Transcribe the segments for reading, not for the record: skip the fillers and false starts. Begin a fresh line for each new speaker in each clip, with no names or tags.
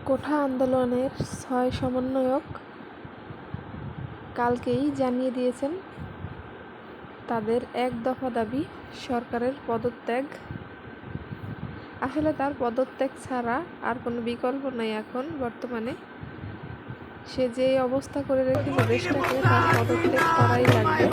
কোঠা আন্দোলনের ৬ সমন্বয়ক কালকেই জানিয়ে দিয়েছেন তাদের এক দফা দাবি সরকারের পদত্যাগ। আসলে তার পদত্যাগ ছাড়া আর কোনো বিকল্প নেই। এখন বর্তমানে সে যে অবস্থা করে রেখেছে দেশটাকে, তার পদত্যাগ করাই লাগবে।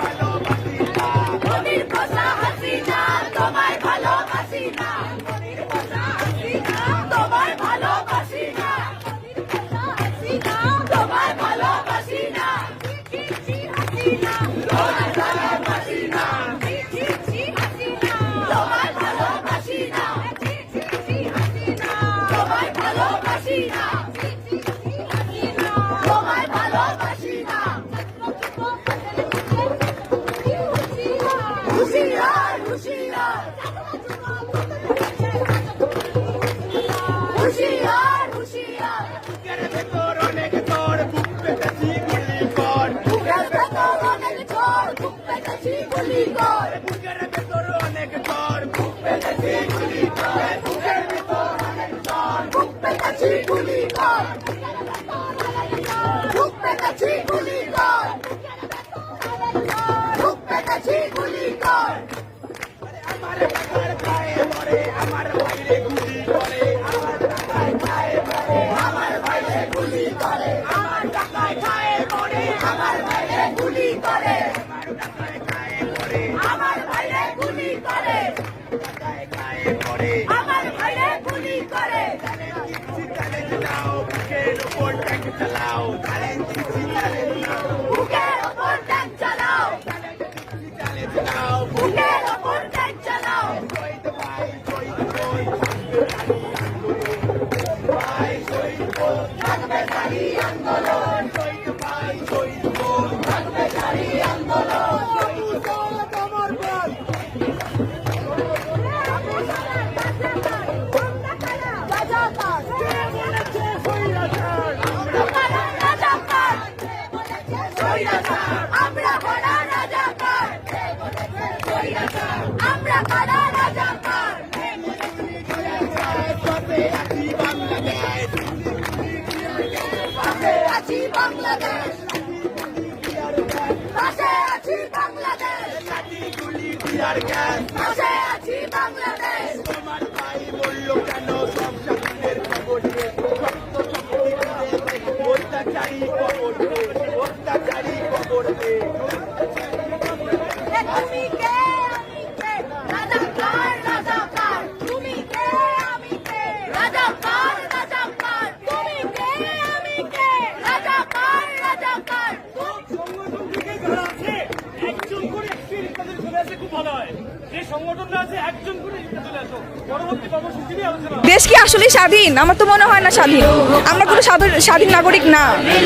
দেশ কি আসলে স্বাধীন? আমার তো মনে হয় না স্বাধীন। আমরা কোনো স্বাধীন নাগরিক না।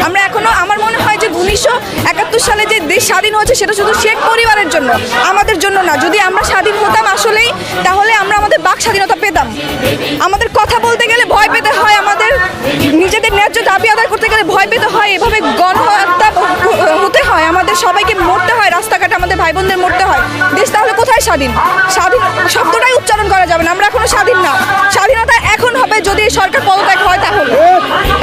আমরা এখনো, আমার মনে হয় যে 1971 সালে যে দেশ স্বাধীন হয়েছে সেটা শুধু শেখ পরিবারের জন্য, আমাদের জন্য না। যদি আমরা স্বাধীন হতাম আসলেই, তাহলে আমরা আমাদের বাক স্বাধীনতা পেতাম। আমাদের কথা বলতে গেলে ভয় পেতে হয়, আমাদের নিজেদের ন্যায্য দাবি আদায় করতে গেলে ভয় পেতে হয়, এভাবে গণহত্যা হতে হয়, আমাদের সবাইকে মরতে হয়, রাস্তাঘাটে আমাদের ভাই বোনদের মরতে হয়। দেশ তাহলে কোথায় স্বাধীন? স্বাধীন শব্দটাই উচ্চারণ করা যাবে না। আমরা এখনো স্বাধীন না। স্বাধীনতা এখন হবে যদি এই সরকার পদত্যাগ হয়। তাহলে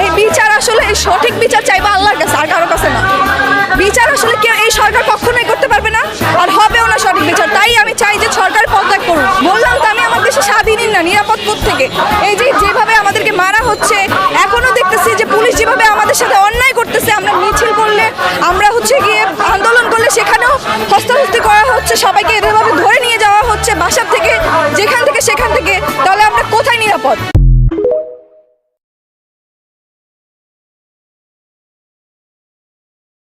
এই বিচার, আসলে এই সঠিক বিচার চাইবা আল্লাহর কাছে, আর কারো কাছে না। বিচার আসলে কেউ, এই সরকার কখনোই করতে পারবে না, আর হবেও না সঠিক বিচার। তাই আমি চাই যে সরকার পদত্যাগ করুন। বললাম তো আমি, আমার দেশে স্বাধীনই না, নিরাপদ থেকে। এই যে যেভাবে আমাদেরকে মারা হচ্ছে, এখনো দেখতেছি যে পুলিশ যেভাবে আমাদের সাথে অন্যায় করতেছে। আমরা মিছিল করলে, আমরা গিয়ে আন্দোলন করলে সেখানেও হস্তাহস্তি করা হচ্ছে, সবাইকে এভাবে ধরে নিয়ে যাওয়া হচ্ছে বাসার থেকে, যেখান থেকে সেখান থেকে। তাহলে আমরা কোথায় নিরাপদ?